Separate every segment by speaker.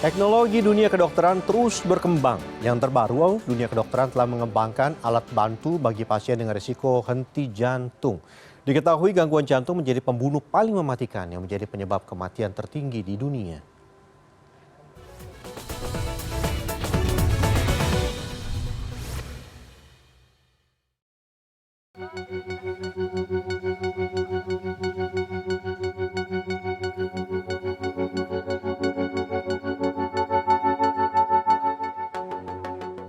Speaker 1: Teknologi dunia kedokteran terus berkembang. Yang terbaru, dunia kedokteran telah mengembangkan alat bantu bagi pasien dengan risiko henti jantung. Diketahui gangguan jantung menjadi pembunuh paling mematikan yang menjadi penyebab kematian tertinggi di dunia.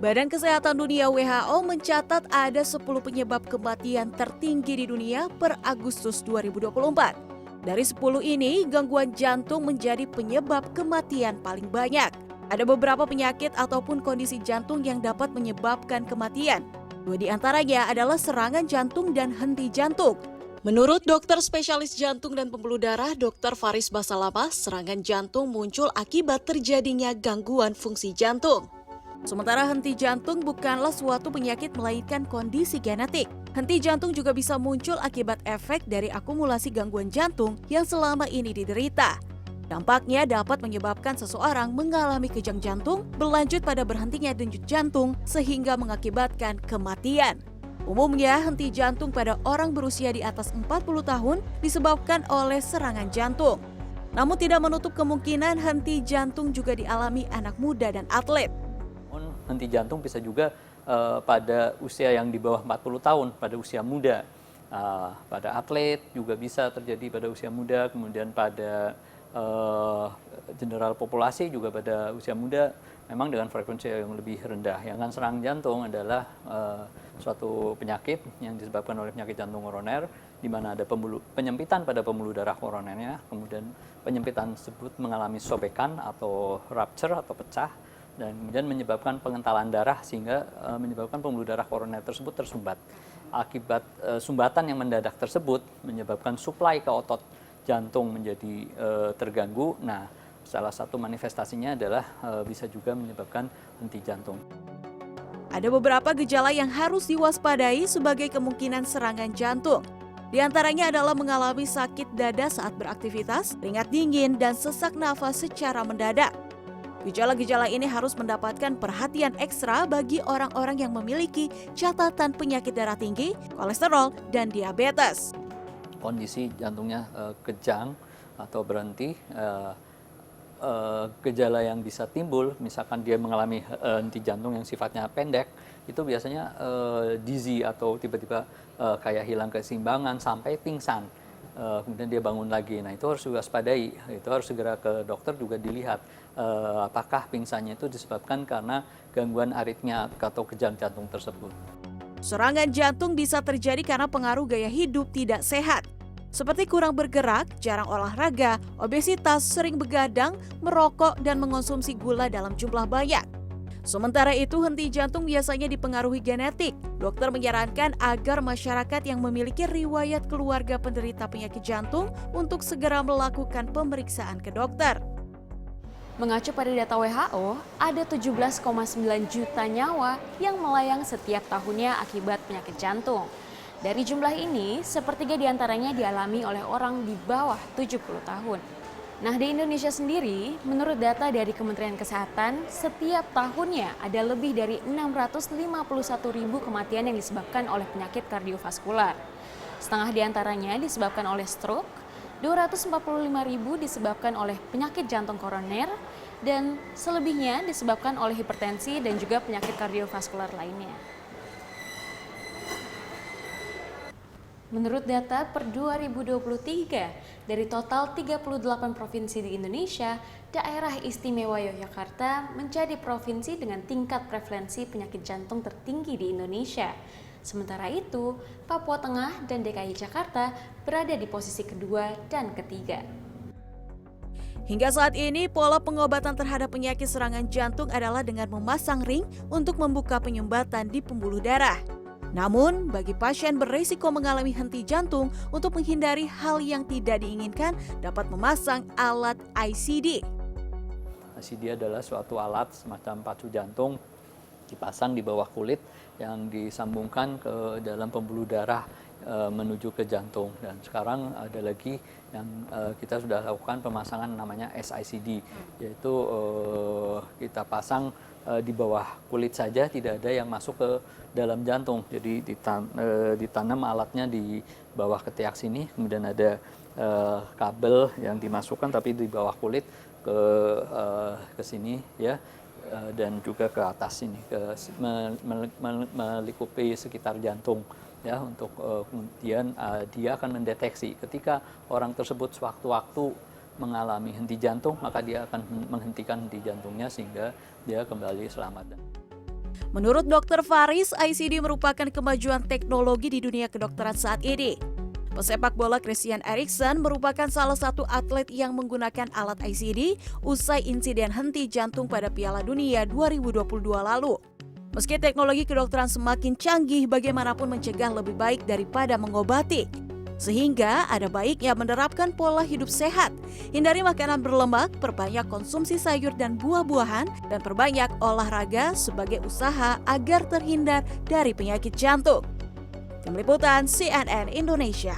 Speaker 2: Badan Kesehatan Dunia WHO mencatat ada 10 penyebab kematian tertinggi di dunia per Agustus 2024. Dari 10 ini, gangguan jantung menjadi penyebab kematian paling banyak. Ada beberapa penyakit ataupun kondisi jantung yang dapat menyebabkan kematian. Dua di antaranya adalah serangan jantung dan henti jantung. Menurut dokter spesialis jantung dan pembuluh darah Dr. Faris Basalamah, serangan jantung muncul akibat terjadinya gangguan fungsi jantung. Sementara henti jantung bukanlah suatu penyakit melainkan kondisi genetik. Henti jantung juga bisa muncul akibat efek dari akumulasi gangguan jantung yang selama ini diderita. Dampaknya dapat menyebabkan seseorang mengalami kejang jantung, berlanjut pada berhentinya denyut jantung sehingga mengakibatkan kematian. Umumnya henti jantung pada orang berusia di atas 40 tahun disebabkan oleh serangan jantung. Namun tidak menutup kemungkinan henti jantung juga dialami anak muda dan atlet.
Speaker 3: Henti jantung bisa juga pada usia yang di bawah 40 tahun, pada usia muda. Pada atlet juga bisa terjadi pada usia muda, kemudian pada general populasi juga pada usia muda, memang dengan frekuensi yang lebih rendah. Yang kan serangan jantung adalah suatu penyakit yang disebabkan oleh penyakit jantung koroner, di mana ada penyempitan pada pembuluh darah koronernya, kemudian penyempitan tersebut mengalami sobekan atau rupture atau pecah, dan kemudian menyebabkan pengentalan darah sehingga menyebabkan pembuluh darah koroner tersebut tersumbat. Akibat sumbatan yang mendadak tersebut menyebabkan suplai ke otot jantung menjadi terganggu. Nah, salah satu manifestasinya adalah bisa juga menyebabkan henti jantung.
Speaker 2: Ada beberapa gejala yang harus diwaspadai sebagai kemungkinan serangan jantung. Di antaranya adalah mengalami sakit dada saat beraktivitas, keringat dingin, dan sesak nafas secara mendadak. Gejala-gejala ini harus mendapatkan perhatian ekstra bagi orang-orang yang memiliki catatan penyakit darah tinggi, kolesterol, dan diabetes.
Speaker 3: Kondisi jantungnya kejang atau berhenti, gejala yang bisa timbul, misalkan dia mengalami henti jantung yang sifatnya pendek, itu biasanya dizzy atau tiba-tiba kayak hilang keseimbangan sampai pingsan. Kemudian dia bangun lagi. Nah, itu harus diwaspadai. Itu harus segera ke dokter juga dilihat apakah pingsannya itu disebabkan karena gangguan aritmia atau kejang jantung tersebut.
Speaker 2: Serangan jantung bisa terjadi karena pengaruh gaya hidup tidak sehat, seperti kurang bergerak, jarang olahraga, obesitas, sering begadang, merokok, dan mengonsumsi gula dalam jumlah banyak. Sementara itu, henti jantung biasanya dipengaruhi genetik. Dokter menyarankan agar masyarakat yang memiliki riwayat keluarga penderita penyakit jantung untuk segera melakukan pemeriksaan ke dokter.
Speaker 4: Mengacu pada data WHO, ada 17,9 juta nyawa yang melayang setiap tahunnya akibat penyakit jantung. Dari jumlah ini, sepertiga diantaranya dialami oleh orang di bawah 70 tahun. Nah, di Indonesia sendiri, menurut data dari Kementerian Kesehatan, setiap tahunnya ada lebih dari 651.000 kematian yang disebabkan oleh penyakit kardiovaskular. Setengah diantaranya disebabkan oleh stroke, 245.000 disebabkan oleh penyakit jantung koroner, dan selebihnya disebabkan oleh hipertensi dan juga penyakit kardiovaskular lainnya. Menurut data per 2023, dari total 38 provinsi di Indonesia, Daerah Istimewa Yogyakarta menjadi provinsi dengan tingkat prevalensi penyakit jantung tertinggi di Indonesia. Sementara itu, Papua Tengah dan DKI Jakarta berada di posisi kedua dan ketiga.
Speaker 2: Hingga saat ini, pola pengobatan terhadap penyakit serangan jantung adalah dengan memasang ring untuk membuka penyumbatan di pembuluh darah. Namun, bagi pasien berisiko mengalami henti jantung, untuk menghindari hal yang tidak diinginkan, dapat memasang alat ICD.
Speaker 3: ICD adalah suatu alat semacam pacu jantung dipasang di bawah kulit yang disambungkan ke dalam pembuluh darah menuju ke jantung. Dan sekarang ada lagi yang kita sudah lakukan pemasangan namanya SICD, yaitu kita pasang di bawah kulit saja, tidak ada yang masuk ke dalam jantung. Jadi ditanam alatnya di bawah ketiak sini, kemudian ada kabel yang dimasukkan tapi di bawah kulit ke sini ya, dan juga ke atas sini, melikupi sekitar jantung ya, untuk kemudian dia akan mendeteksi ketika orang tersebut sewaktu-waktu mengalami henti jantung, maka dia akan menghentikan henti jantungnya sehingga dia kembali selamat.
Speaker 2: Menurut Dr. Faris, ICD merupakan kemajuan teknologi di dunia kedokteran saat ini. Pesepak bola Christian Eriksen merupakan salah satu atlet yang menggunakan alat ICD usai insiden henti jantung pada Piala Dunia 2022 lalu. Meski teknologi kedokteran semakin canggih, bagaimanapun mencegah lebih baik daripada mengobati. Sehingga ada baiknya menerapkan pola hidup sehat, hindari makanan berlemak, perbanyak konsumsi sayur dan buah-buahan, dan perbanyak olahraga sebagai usaha agar terhindar dari penyakit jantung. Tim Liputan CNN Indonesia.